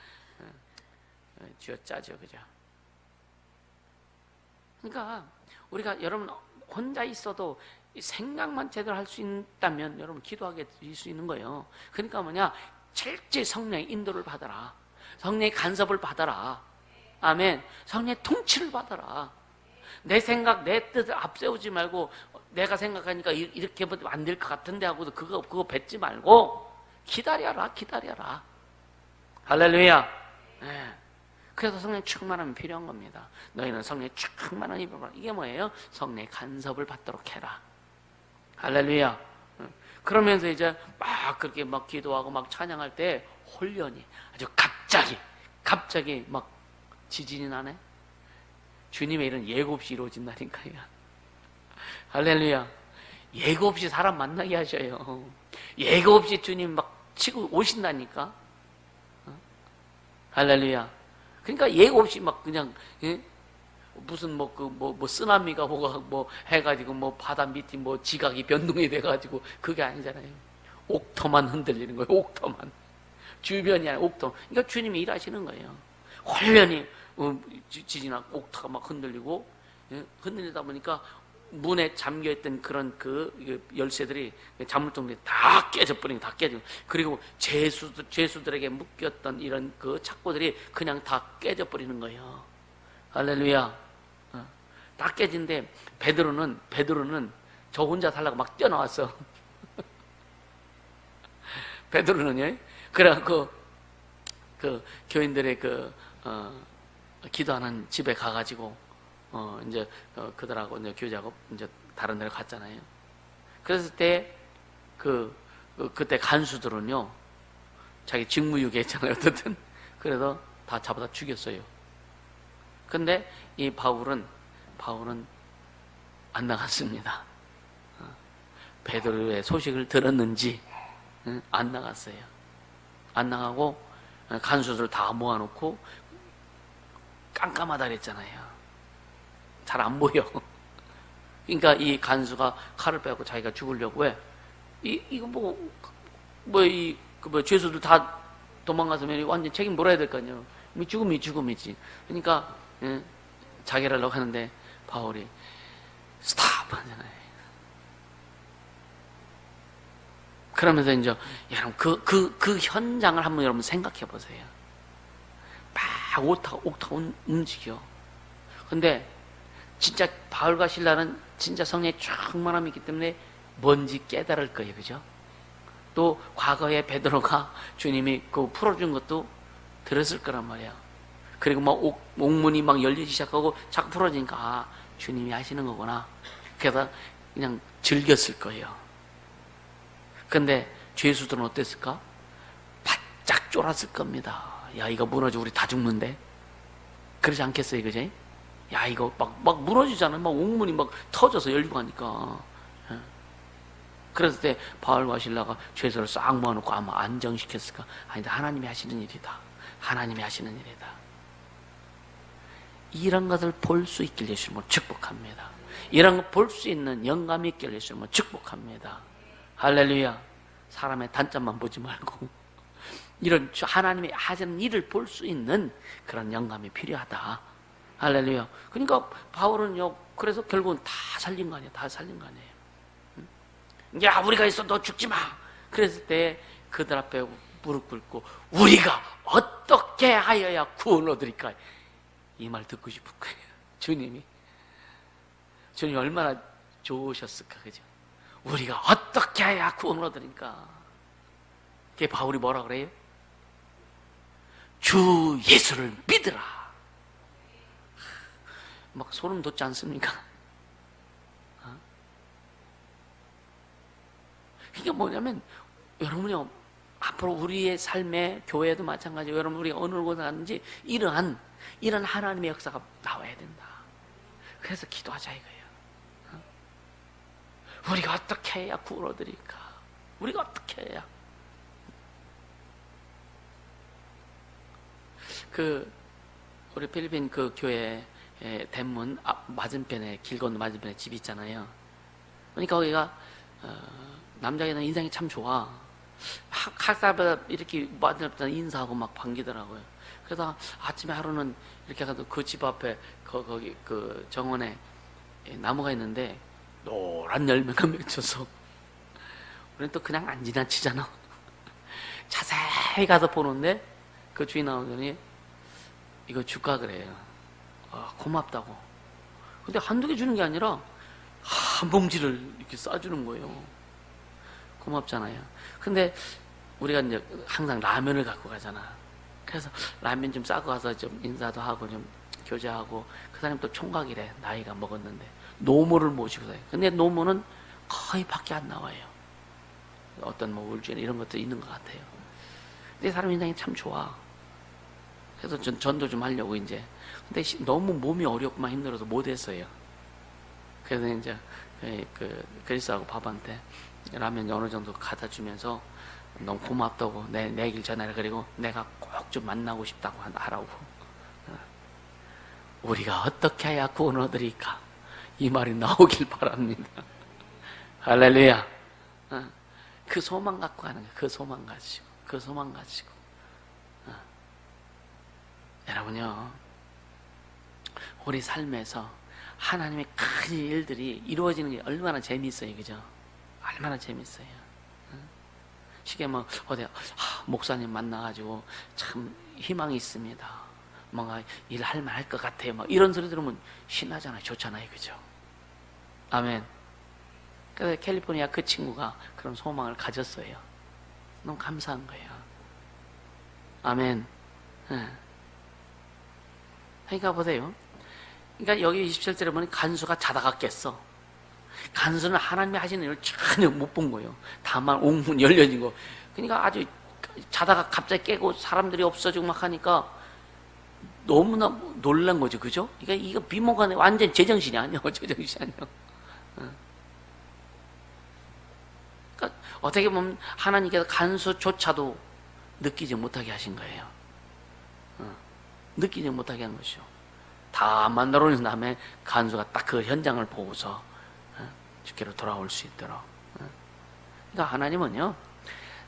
쥐어짜죠, 그죠? 그러니까 우리가 여러분 혼자 있어도 생각만 제대로 할 수 있다면 여러분 기도하게 될 수 있는 거예요. 그러니까 뭐냐? 철저히 성령의 인도를 받아라. 성령의 간섭을 받아라. 아멘. 성령의 통치를 받아라. 내 생각, 내 뜻을 앞세우지 말고 내가 생각하니까 이렇게 안 될 것 같은데 하고도 그거 뱉지 말고 기다려라. 할렐루야. 네. 그래서 성령 충만함이 필요한 겁니다. 너희는 성령 충만한 입을 받아. 이게 뭐예요? 성령의 간섭을 받도록 해라. 할렐루야. 그러면서 이제 막 그렇게 막 기도하고 막 찬양할 때 혼련이 아주 갑자기 막 지진이 나네. 주님의 일은 예고 없이 이루어진다니까요. 할렐루야. 예고 없이 사람 만나게 하셔요. 예고 없이 주님 막 치고 오신다니까. 할렐루야. 그러니까 예고 없이 막 그냥 무슨 쓰나미가 해가지고 바다 밑이 지각이 변동이 돼가지고 그게 아니잖아요. 옥토만 흔들리는 거예요. 옥토만. 주변이 아니라 옥토. 그러니까 주님이 일하시는 거예요. 혼련히 지진하고 옥토가 막 흔들리고 흔들리다 보니까 문에 잠겨있던 그런 그 열쇠들이 자물통들이 다 깨져버리고 다 깨지고 그리고 죄수들에게 묶였던 이런 그 착고들이 그냥 다 깨져버리는 거예요. 할렐루야. 다 깨진데 베드로는 저 혼자 살라고 막 뛰어나왔어. 베드로는요. 그래갖고 그 교인들의 기도하는 집에 가가지고 이제 그들하고 이제 교제하고 이제 다른 데로 갔잖아요. 그랬을 때 그때 간수들은요 자기 직무유기 했잖아요. 어쨌든 그래서 다 잡아다 죽였어요. 근데 이 바울은 안 나갔습니다. 베드로의 소식을 들었는지 안 나갔어요. 안 나가고 간수들 다 모아놓고 깜깜하다 그랬잖아요. 잘 안 보여. 그러니까 이 간수가 칼을 빼고 자기가 죽으려고 해. 이거 죄수들 다 도망갔으면 완전 책임 물어야 될 거 아니에요. 죽음이지. 그러니까 자기를 하려고 하는데 바울이 스탑 하잖아요. 그러면서 이제 여러분 그 현장을 한번 여러분 생각해 보세요. 막 옥타가 움직여. 근데 진짜 바울과 실라는 진짜 성령의 충만함이 있기 때문에 뭔지 깨달을 거예요. 그죠? 또 과거에 베드로가 주님이 그 풀어준 것도 들었을 거란 말이에요. 그리고 막 옥문이 막 열리기 시작하고 자꾸 풀어지니까 주님이 하시는 거구나. 그래서 그냥 즐겼을 거예요. 근데 죄수들은 어땠을까? 바짝 쫄았을 겁니다. 야 이거 무너지고 우리 다 죽는데? 그러지 않겠어요, 그지? 야 이거 막 무너지잖아요. 막 옥문이 막 터져서 열리고 하니까. 그랬을 때 바울과 실라가 죄수를 싹 모아놓고 아마 안정시켰을까? 아니다, 하나님이 하시는 일이다. 하나님이 하시는 일이다. 이런 것을 볼 수 있길 예수님은 축복합니다. 이런 걸 볼 수 있는 영감이 있길 예수님은 축복합니다. 할렐루야. 사람의 단점만 보지 말고 이런 하나님이 하시는 일을 볼 수 있는 그런 영감이 필요하다. 할렐루야. 그러니까 바울은요, 그래서 결국은 다 살린 거 아니에요. 다 살린 거 아니에요. 야, 우리가 있어, 너 죽지 마. 그랬을 때 그들 앞에 무릎 꿇고 우리가 어떻게 하여야 구원을 얻으리까? 이 말 듣고 싶은 거예요. 주님이 얼마나 좋으셨을까, 그죠? 우리가 어떻게 해야 구원을 얻으니까. 그게 바울이 뭐라 그래요? 주 예수를 믿으라. 막 소름 돋지 않습니까? 이게 뭐냐면 여러분이 앞으로 우리의 삶에 교회도 마찬가지고 여러분 우리가 어느 곳에 가는지 이러한 하나님의 역사가 나와야 된다. 그래서 기도하자 이거예요. 우리가 어떻게 해야 구원 얻으리까? 우리가 어떻게 해야? 우리 필리핀 그 교회 대문 맞은편에 길 건너 맞은편에 집 있잖아요. 그러니까 거기가 남자애는 인상이 참 좋아. 학사가 이렇게 맞은편 인사하고 막 반기더라고요. 그래서 아침에 하루는 이렇게 가도 그 집 앞에 거기 그 정원에 나무가 있는데 노란 열매가 맺혀서 우리는 또 그냥 안 지나치잖아. 자세히 가서 보는데 그 주인 나오더니 이거 줄까 그래요. 고맙다고. 근데 한두 개 주는 게 아니라 한 봉지를 이렇게 싸주는 거예요. 고맙잖아요. 근데 우리가 이제 항상 라면을 갖고 가잖아. 그래서 라면 좀 싸고 가서 좀 인사도 하고 좀 교제하고, 그 사람이 또 총각이래. 나이가 먹었는데 노모를 모시고 다녀요. 근데 노모는 거의 밖에 안 나와요. 어떤 뭐 울주나 이런 것도 있는 것 같아요. 근데 사람 인상이 참 좋아. 그래서 전도 좀 하려고 이제. 근데 너무 몸이 어렵고만 힘들어서 못했어요. 그래서 이제 그리스하고 밥한테 라면 어느 정도 갖다 주면서 너무 고맙다고 내 길 전해라. 그리고 내가 꼭 좀 만나고 싶다고 하라고. 우리가 어떻게 해야 구원 얻으리까? 이 말이 나오길 바랍니다. 할렐루야. 그 소망 갖고 가는 거예요. 그 소망 가지고. 여러분요, 우리 삶에서 하나님의 큰 일들이 이루어지는 게 얼마나 재미있어요, 그죠? 얼마나 재미있어요. 쉽게 뭐 어디 목사님 만나가지고 참 희망이 있습니다. 뭔가 일할 만할 것 같아요. 막 이런 소리 들으면 신나잖아요, 좋잖아요, 그죠? 아멘. 그래서 캘리포니아 그 친구가 그런 소망을 가졌어요. 너무 감사한 거예요. 아멘. 그러니까 보세요. 그러니까 여기 27절에 보니 간수가 자다가 깼어. 간수는 하나님이 하시는 일을 전혀 못 본 거예요. 다만 옥문 열려진 거. 그러니까 아주 자다가 갑자기 깨고 사람들이 없어지고 막 하니까 너무나 놀란 거죠, 그죠? 그러니까 이거 비몽간에 완전 제정신이 아니야, 제정신이 아니야. 그러니까 어떻게 보면 하나님께서 간수조차도 느끼지 못하게 하신 거예요. 느끼지 못하게 한 것이죠. 다 만나러 온 다음에 간수가 딱 그 현장을 보고서 주께로 돌아올 수 있도록. 그러니까 하나님은요,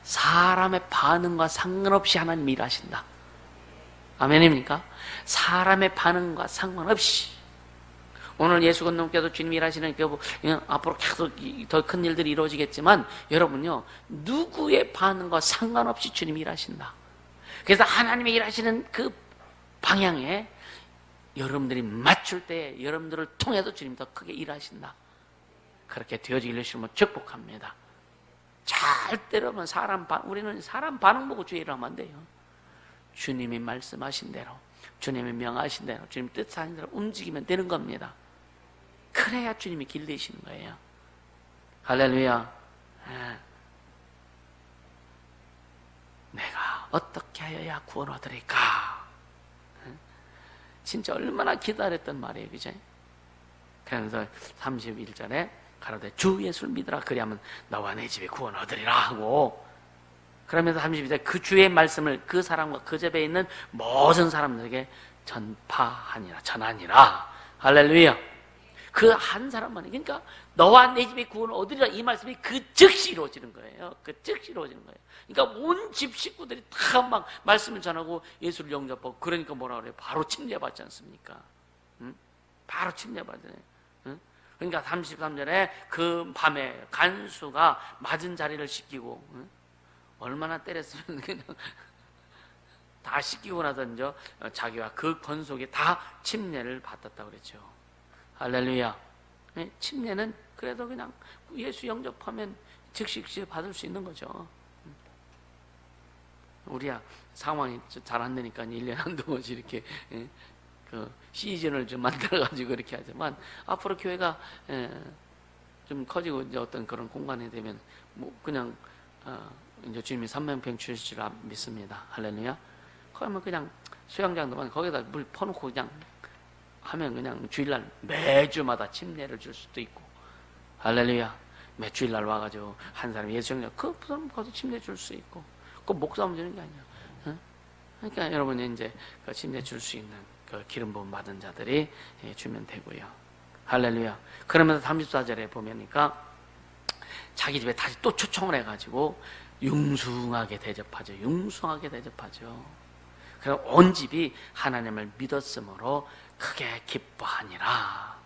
사람의 반응과 상관없이 하나님이 일하신다. 아멘입니까? 사람의 반응과 상관없이. 오늘 예수 건너께도 주님이 일하시는 앞으로 계속 더 큰 일들이 이루어지겠지만 여러분요, 누구의 반응과 상관없이 주님이 일하신다. 그래서 하나님이 일하시는 그 방향에 여러분들이 맞출 때 여러분들을 통해서 주님이 더 크게 일하신다. 그렇게 되어지기를 주시면 축복합니다. 절대로는 우리는 사람 반응 보고 주의 일을 하면 안 돼요. 주님이 말씀하신 대로, 주님이 명하신 대로, 주님 뜻하신 대로 움직이면 되는 겁니다. 그래야 주님이 길 내시는 거예요. 할렐루야. 내가 어떻게 하여야 구원 얻으리까? 진짜 얼마나 기다렸던 말이에요, 그죠? 그래서 31절에 가로되 주 예수를 믿으라. 그리하면 너와 내 집에 구원 얻으리라 하고, 그러면서 32절 그 주의 말씀을 그 사람과 그 집에 있는 모든 사람들에게 전하니라. 할렐루야. 그 한 사람만이, 그러니까 너와 내 집에 구원 얻으리라, 이 말씀이 그 즉시 이루어지는 거예요. 그 즉시 이루어지는 거예요. 그러니까 온 집 식구들이 다 막 말씀을 전하고 예수를 영접하고, 그러니까 뭐라 그래요? 바로 침례받지 않습니까? 바로 침례받잖아요. 그러니까 33절에 그 밤에 간수가 맞은 자리를 씻기고, 얼마나 때렸으면 그냥 다 씻기고 나서 이제 자기와 그 권속이 다 침례를 받았다고 그랬죠. 할렐루야. 침례는 그래도 그냥 예수 영접하면 즉시 받을 수 있는 거죠. 우리야 상황이 잘 안 되니까 1년에 한두 번씩 이렇게 그 시즌을 좀 만들어가지고 이렇게 하지만, 앞으로 교회가 좀 커지고 이제 어떤 그런 공간이 되면 뭐 그냥 이제 주님이 삼명평 주실 줄 믿습니다. 할렐루야. 그러면 그냥 수영장도 거기다 물 퍼놓고 그냥 하면 그냥 주일날 매주마다 침례를 줄 수도 있고, 할렐루야. 매 주일날 와가지고 한 사람이 예수님 그 사람 가서 침례 줄 수 있고, 그 목사만 주는 게 아니야. 응? 그러니까 여러분이 이제 그 침례 줄 수 있는 그 기름 부음 받은 자들이 주면 되고요. 할렐루야. 그러면서 34절에 보면니까 자기 집에 다시 또 초청을 해가지고 융숭하게 대접하죠. 융숭하게 대접하죠. 그럼 온 집이 하나님을 믿었으므로 크게 기뻐하니라.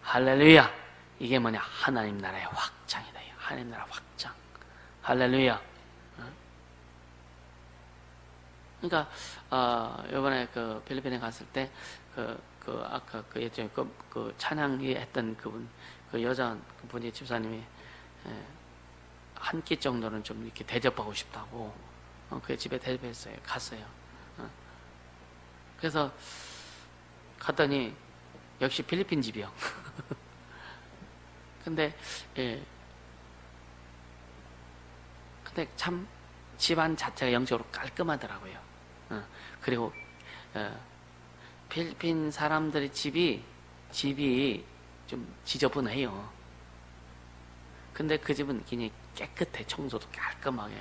할렐루야. 이게 뭐냐? 하나님 나라의 확장이다. 하나님 나라 확장. 할렐루야. 그러니까 이번에 그 필리핀에 갔을 때 아까 그 찬양이 했던 그분, 그 여자 그분이 집사님이 한 끼 정도는 좀 이렇게 대접하고 싶다고 그 집에 대접했어요. 갔어요. 그래서 갔더니 역시 필리핀 집이요. 근데 참 집안 자체가 영적으로 깔끔하더라고요. 그리고 필리핀 사람들의 집이 좀 지저분해요. 근데 그 집은 굉장히 깨끗해. 청소도 깔끔하게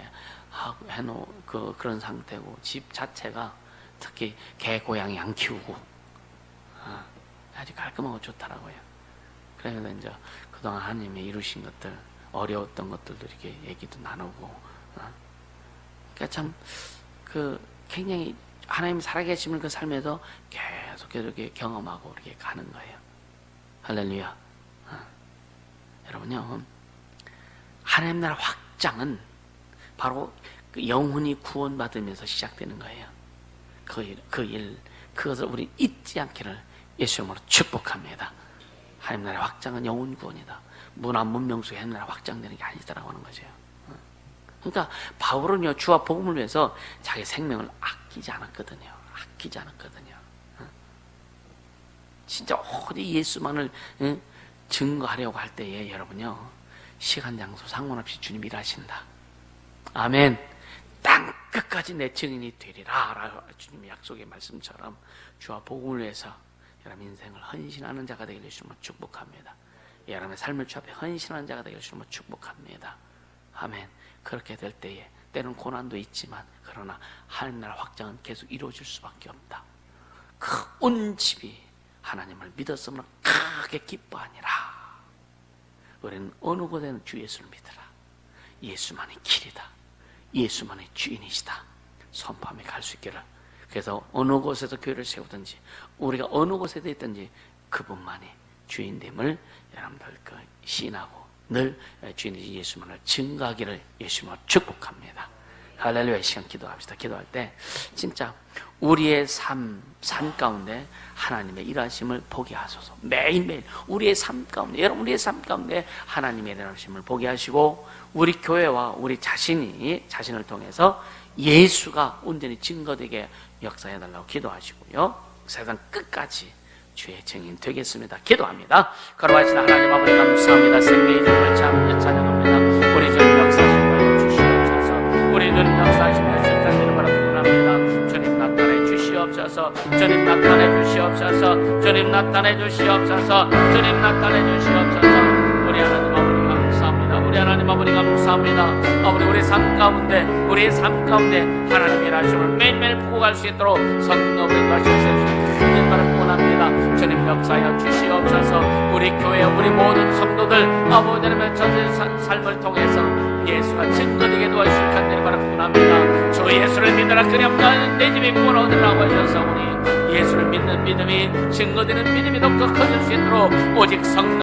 하고 해놓은 그런 상태고, 집 자체가 특히 개, 고양이 안 키우고 아주 깔끔하고 좋더라고요. 그래서 이제 그동안 하나님이 이루신 것들, 어려웠던 것들도 이렇게 얘기도 나누고, 그러니까 참 굉장히 하나님 살아계시는 그 삶에서 계속 이렇게 경험하고 이렇게 가는 거예요. 할렐루야. 여러분요, 하나님 나라 확장은 바로 그 영혼이 구원받으면서 시작되는 거예요. 그것을 우리 잊지 않기를 예수님으로 축복합니다. 하나님 나라 확장은 영혼 구원이다. 문화 문명 속에 하나님 나라 확장되는 게 아니다라고 하는 거죠. 그러니까 바울은요, 주와 복음을 위해서 자기 생명을 아끼지 않았거든요. 진짜 어디 예수만을 증거하려고 할 때에 여러분요, 시간 장소 상관없이 주님 일하신다. 아멘. 땅 끝까지 내 증인이 되리라 라고 주님의 약속의 말씀처럼 주와 복음을 위해서 여러분 인생을 헌신하는 자가 되기를 주님을 축복합니다. 여러분의 삶을 주 앞에 헌신하는 자가 되기를 주님을 축복합니다. 아멘. 그렇게 될 때에 때는 고난도 있지만, 그러나 하나님 나라 확장은 계속 이루어질 수밖에 없다. 그 온 집이 하나님을 믿었으므로 크게 기뻐하니라. 우리는 어느 곳에는 주 예수를 믿으라. 예수만이 길이다. 예수만이 주인이시다. 선포하며 갈 수 있기를. 그래서 어느 곳에서 교회를 세우든지 우리가 어느 곳에 있든지 그분만이 주인됨을 여러분들 시인하고 늘 주인이신 예수만을 증거하기를 예수님으로 축복합니다. 할렐루야. 이 시간 기도합시다. 기도할 때 진짜 우리의 삶 가운데 하나님의 일하심을 보게 하소서. 매일매일 우리의 삶 가운데, 여러분 우리의 삶 가운데 하나님의 일하심을 보게 하시고, 우리 교회와 우리 자신을 통해서 예수가 온전히 증거되게 역사해달라고 기도하시고요, 세상 끝까지 주의 증인 되겠습니다. 기도합니다. 거룩하신 하나님 아버지 감사합니다. 생명의 주님을 찬양합니다. 우리 주님 역사하시며 주시옵소서. 우리 주님 역사하시며 주시옵소서. 바랍니다. 주님 나타내 주시옵소서. 주님 나타내 주시옵소서. 주님 나타내 주시옵소서. 주님 나타내 주시옵소서. 우리 하나님 아버지 감사합니다. 우리 하나님 아버지 감사합니다. 아버지 우리의 삶 가운데 하나님의 일하심을 매일매일 보고 갈 수 있도록 성령을 마시옵소서. 주님 바로 원합니다. 주님 역사하여 주시옵소서. 우리 교회 우리 모든 성도들 아버지 하나님의 전체 삶을 통해서 예수가 증거되게 도와주실 간절히 바로 원합니다. 저 예수를 믿으라 그리하면 내 집이 구원 얻으라고 하셔서 우리 예수를 믿는 믿음이 증거되는 믿음이 더욱더 커질 수 있도록 오직 성령